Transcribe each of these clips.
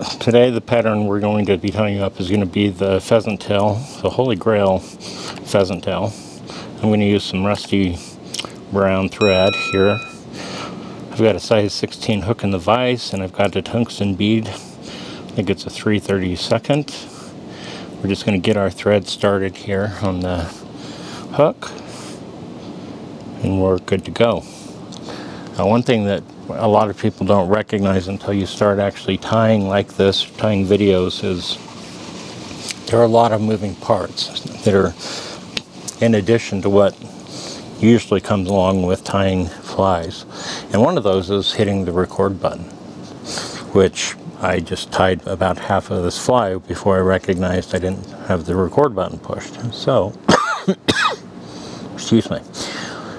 Today the pattern we're going to be tying up is going to be the pheasant tail, the Holy Grail pheasant tail. I'm going to use some rusty brown thread here. I've got a size 16 hook in the vise, and I've got a tungsten bead. I think it's a 3/32. We're just going to get our thread started here on the hook, and we're good to go. One thing that a lot of people don't recognize until you start actually tying like this, tying videos, is there are a lot of moving parts that are in addition to what usually comes along with tying flies. And one of those is hitting the record button, which I just tied about half of this fly before I recognized I didn't have the record button pushed. So, excuse me.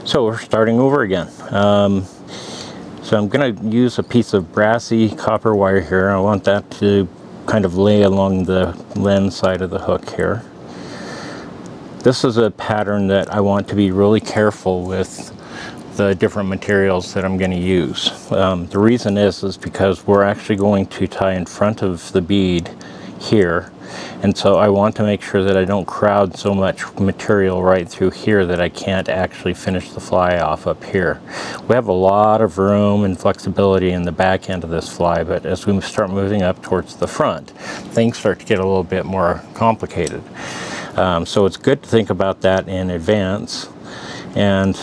So we're starting over again. So I'm going to use a piece of brassy copper wire here. I want that to kind of lay along the lens side of the hook here. This is a pattern that I want to be really careful with the different materials that I'm going to use. The reason is because we're actually going to tie in front of the bead here, and so I want to make sure that I don't crowd so much material right through here that I can't actually finish the fly off up here. We have a lot of room and flexibility in the back end of this fly, but as we start moving up towards the front, things start to get a little bit more complicated. So it's good to think about that in advance. And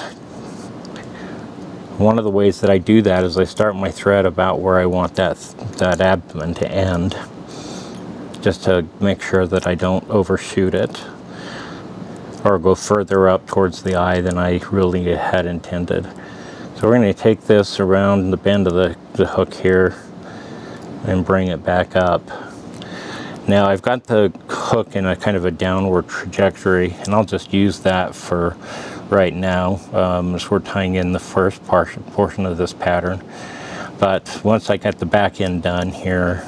one of the ways that I do that is I start my thread about where I want that abdomen to end, just to make sure that I don't overshoot it or go further up towards the eye than I really had intended. So we're going to take this around the bend of the hook here and bring it back up. Now I've got the hook in a kind of a downward trajectory, and I'll just use that for right now as we're tying in the first portion of this pattern. But once I get the back end done here,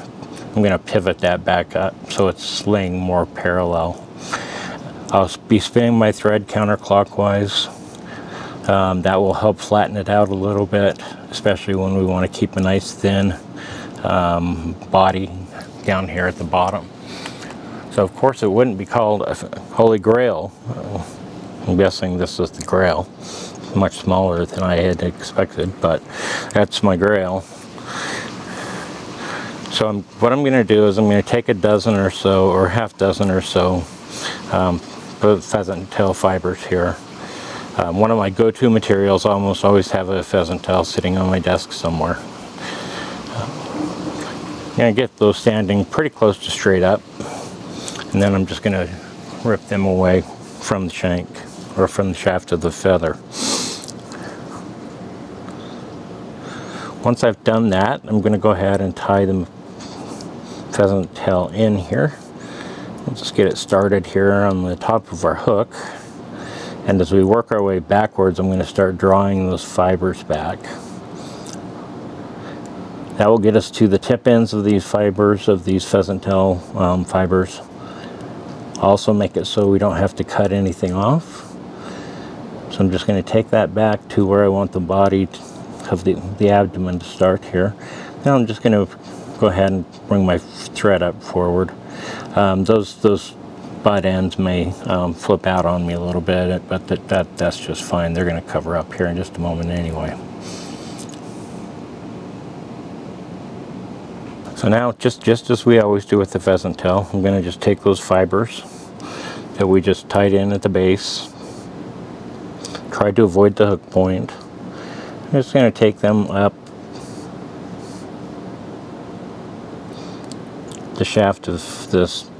I'm going to pivot that back up so it's laying more parallel. I'll be spinning my thread counterclockwise. That will help flatten it out a little bit, especially when we want to keep a nice thin body down here at the bottom. So of course it wouldn't be called a Holy Grail. I'm guessing this is the Grail. Much smaller than I had expected, but that's my Grail. So what I'm going to do is I'm going to take a dozen or so, or half dozen or so, pheasant tail fibers here. One of my go-to materials, I almost always have a pheasant tail sitting on my desk somewhere. I'm going to get those standing pretty close to straight up, and then I'm just going to rip them away from the shank, or from the shaft of the feather. Once I've done that, I'm going to go ahead and tie the pheasant tail in here. We'll just get it started here on the top of our hook, and as we work our way backwards, I'm going to start drawing those fibers back. That will get us to the tip ends of these fibers, of these pheasant tail fibers. Also make it so we don't have to cut anything off. So I'm just going to take that back to where I want the body of the abdomen to start here. Now I'm just going to go ahead and bring my thread up forward. Those butt ends may flip out on me a little bit, but that's just fine. They're going to cover up here in just a moment anyway. So now, just as we always do with the pheasant tail, I'm going to just take those fibers that we just tied in at the base, try to avoid the hook point. I'm just going to take them up the shaft of this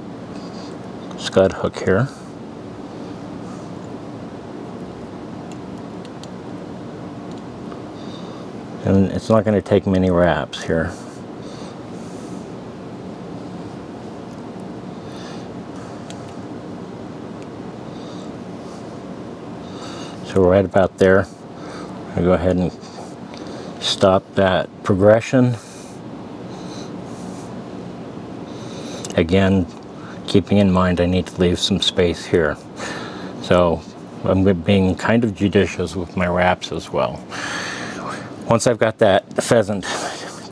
scud hook here. And it's not going to take many wraps here. So right about there, I'm going to go ahead and stop that progression. Again, keeping in mind I need to leave some space here. So I'm being kind of judicious with my wraps as well. Once I've got that pheasant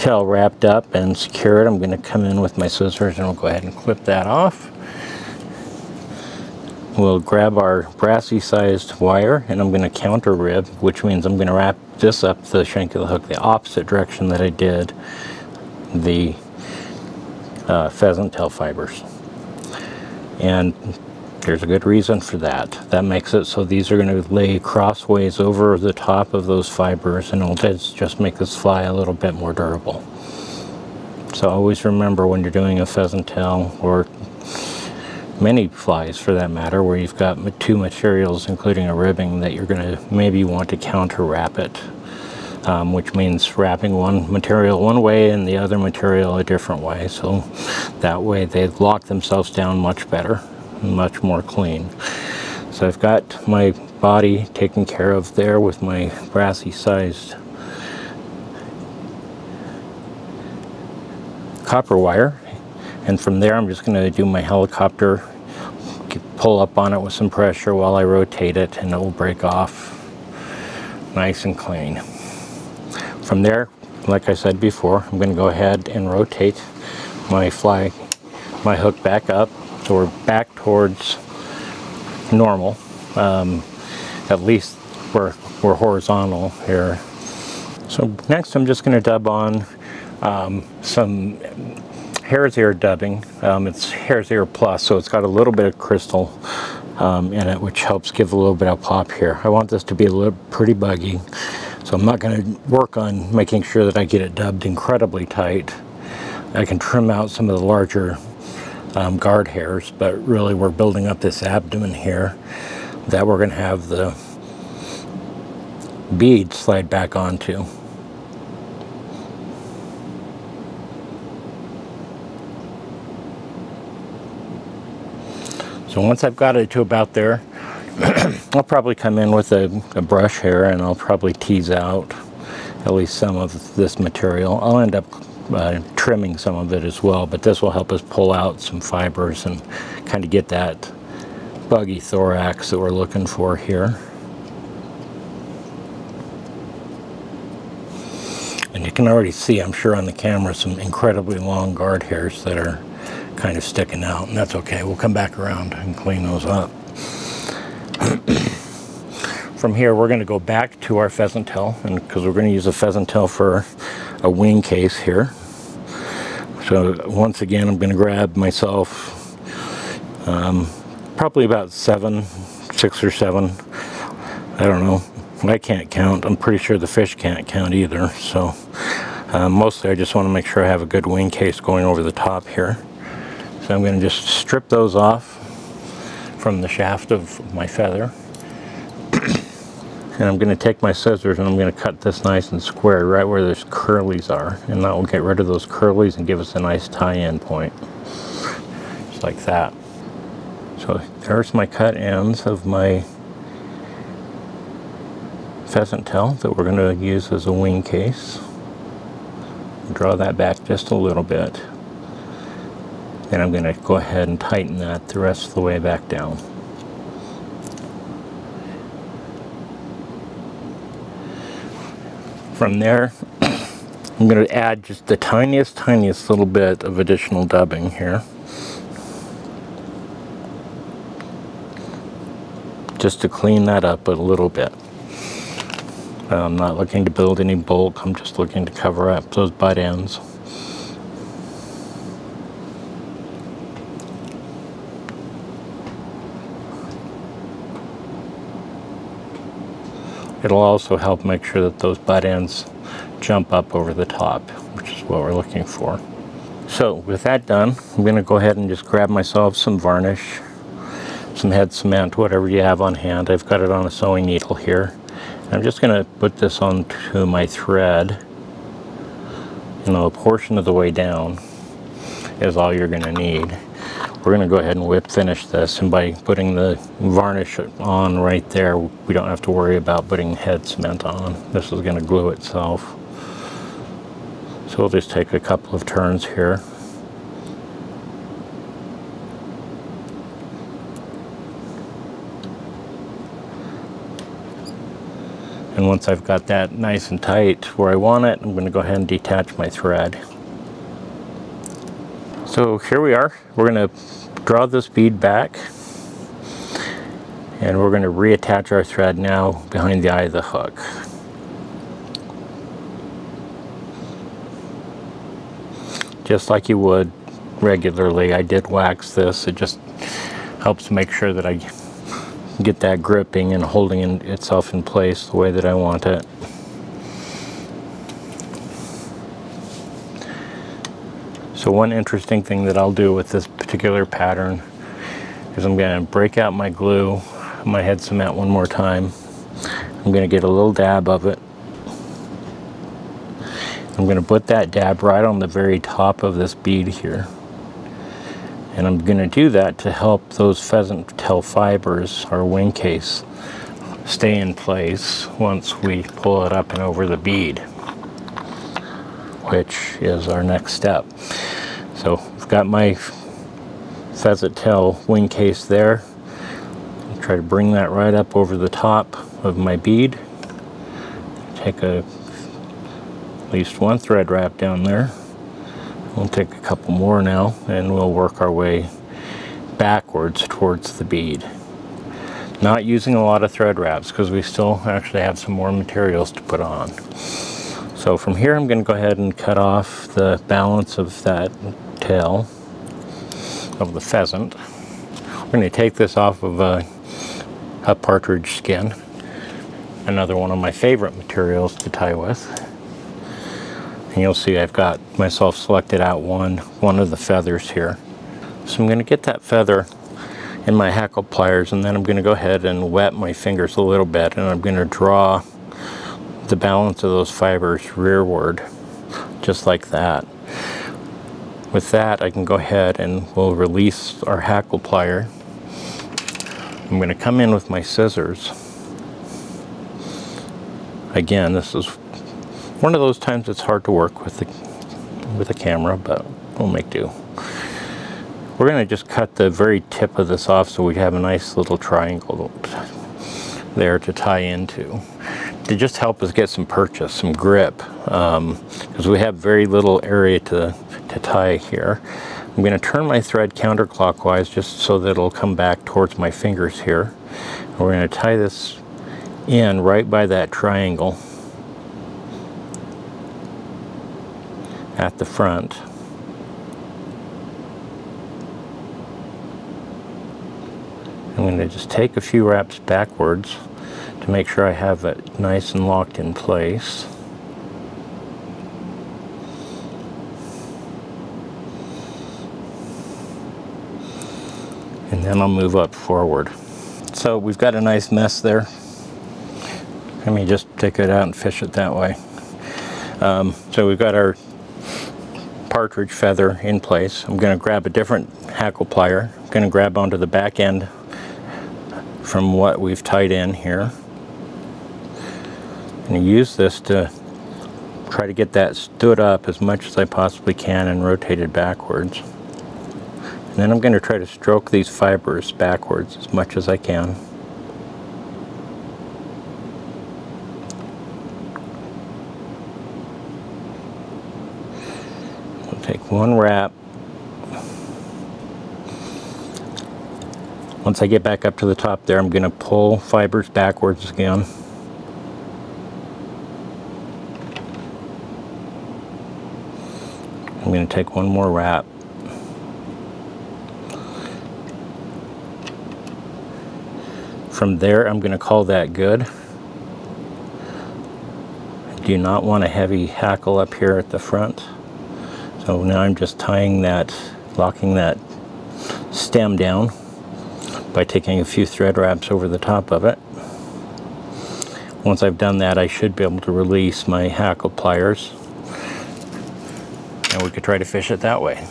tail wrapped up and secured, I'm going to come in with my scissors and we'll go ahead and clip that off. We'll grab our brassy sized wire and I'm going to counter rib, which means I'm going to wrap this up the shank of the hook the opposite direction that I did the pheasant tail fibers. And there's a good reason for that. That makes it so these are going to lay crossways over the top of those fibers, and it'll just make this fly a little bit more durable. So always remember when you're doing a pheasant tail, or many flies for that matter, where you've got two materials including a ribbing, that you're going to maybe want to counter wrap it, which means wrapping one material one way and the other material a different way, so that way they lock themselves down much better, much more clean. So I've got my body taken care of there with my brassy sized copper wire, and from there I'm just going to do my helicopter, pull up on it with some pressure while I rotate it, and it will break off nice and clean. From there, like I said before, I'm going to go ahead and rotate my hook back up, so we're back towards normal. At least we're horizontal here. So next I'm just going to dub on some Hares Ear dubbing. It's Hares Ear Plus, so it's got a little bit of crystal in it, which helps give a little bit of pop here. I want this to be a little pretty buggy, so I'm not going to work on making sure that I get it dubbed incredibly tight. I can trim out some of the larger guard hairs, but really we're building up this abdomen here that we're going to have the bead slide back onto. So once I've got it to about there, I'll probably come in with a brush hair and I'll probably tease out at least some of this material. I'll end up trimming some of it as well, but this will help us pull out some fibers and kind of get that buggy thorax that we're looking for here. And you can already see, I'm sure on the camera, some incredibly long guard hairs that are kind of sticking out, and that's okay. We'll come back around and clean those up. From here we're going to go back to our pheasant tail, and because we're going to use a pheasant tail for a wing case here. So once again I'm going to grab myself probably about 6 or 7, I don't know, I can't count. I'm pretty sure the fish can't count either, so mostly I just want to make sure I have a good wing case going over the top here. So I'm going to just strip those off from the shaft of my feather. And I'm going to take my scissors and I'm going to cut this nice and square right where those curlies are. And that will get rid of those curlies and give us a nice tie-in point. Just like that. So there's my cut ends of my pheasant tail that we're going to use as a wing case. Draw that back just a little bit. And I'm going to go ahead and tighten that the rest of the way back down. From there, I'm going to add just the tiniest little bit of additional dubbing here. Just to clean that up a little bit. I'm not looking to build any bulk, I'm just looking to cover up those butt ends. It'll also help make sure that those butt ends jump up over the top, which is what we're looking for. So with that done, I'm going to go ahead and just grab myself some varnish, some head cement, whatever you have on hand. I've got it on a sewing needle here. I'm just going to put this onto my thread. You know, a portion of the way down is all you're going to need. We're going to go ahead and whip finish this, and by putting the varnish on right there, we don't have to worry about putting head cement on. This is going to glue itself. So we'll just take a couple of turns here. And once I've got that nice and tight where I want it, I'm going to go ahead and detach my thread. So here we are. We're going to draw this bead back, and we're going to reattach our thread now behind the eye of the hook. Just like you would regularly. I did wax this. It just helps make sure that I get that gripping and holding itself in place the way that I want it. So one interesting thing that I'll do with this particular pattern is I'm going to break out my glue, my head cement one more time. I'm going to get a little dab of it. I'm going to put that dab right on the very top of this bead here. And I'm going to do that to help those pheasant tail fibers, our wing case, stay in place once we pull it up and over the bead, which is our next step. So I've got my pheasant tail wing case there. I'll try to bring that right up over the top of my bead. Take at least one thread wrap down there. We'll take a couple more now, and we'll work our way backwards towards the bead. Not using a lot of thread wraps because we still actually have some more materials to put on. So from here I'm going to go ahead and cut off the balance of that tail of the pheasant. We're going to take this off of a partridge skin, another one of my favorite materials to tie with. And you'll see I've got myself selected out one of the feathers here. So I'm going to get that feather in my hackle pliers, and then I'm going to go ahead and wet my fingers a little bit, and I'm going to draw the balance of those fibers rearward, just like that. With that, I can go ahead and we'll release our hackle plier. I'm going to come in with my scissors. Again, this is one of those times it's hard to work with the camera, but we'll make do. We're going to just cut the very tip of this off so we have a nice little triangle there to tie into. To just help us get some purchase, some grip, because we have very little area to tie here. I'm going to turn my thread counterclockwise just so that it'll come back towards my fingers here. And we're going to tie this in right by that triangle at the front. I'm going to just take a few wraps backwards to make sure I have it nice and locked in place. And then I'll move up forward. So we've got a nice mess there. Let me just take it out and fish it that way. So we've got our partridge feather in place. I'm going to grab a different hackle plier. I'm going to grab onto the back end from what we've tied in here. And use this to try to get that stood up as much as I possibly can and rotated backwards. And then I'm going to try to stroke these fibers backwards as much as I can. We'll take one wrap. Once I get back up to the top there, I'm going to pull fibers backwards again. I'm going to take one more wrap. From there, I'm going to call that good. I do not want a heavy hackle up here at the front. So now I'm just tying that, locking that stem down by taking a few thread wraps over the top of it. Once I've done that, I should be able to release my hackle pliers, and we could try to fish it that way.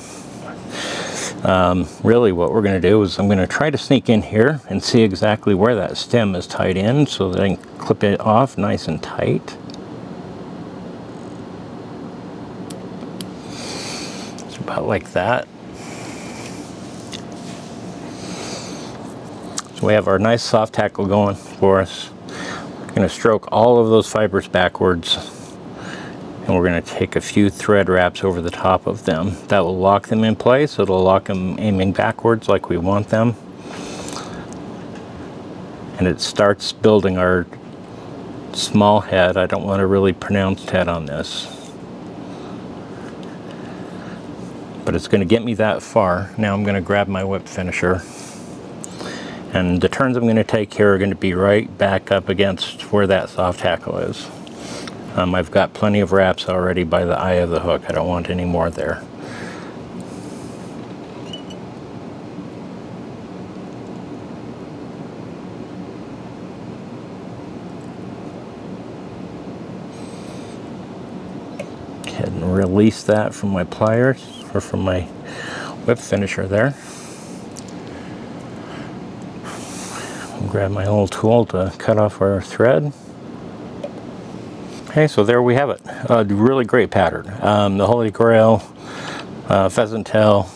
Really what we're going to do is I'm going to try to sneak in here and see exactly where that stem is tied in so that I can clip it off nice and tight. It's about like that. So we have our nice soft hackle going for us. I'm going to stroke all of those fibers backwards, and we're going to take a few thread wraps over the top of them. That will lock them in place. It'll lock them aiming backwards like we want them. And it starts building our small head. I don't want a really pronounced head on this, but it's going to get me that far. Now I'm going to grab my whip finisher, and the turns I'm going to take here are going to be right back up against where that soft hackle is. I've got plenty of wraps already by the eye of the hook. I don't want any more there. And release that from my pliers, or from my whip finisher there. Grab my little tool to cut off our thread. Okay, so there we have it. A really great pattern. The Holy Grail, Pheasant Tail,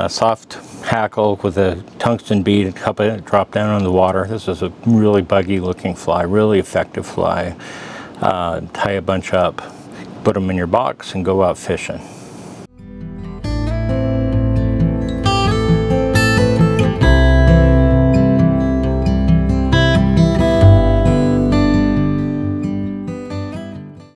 soft hackle with a tungsten bead, cup it, drop down on the water. This is a really buggy looking fly, really effective fly. Tie a bunch up, put them in your box, and go out fishing.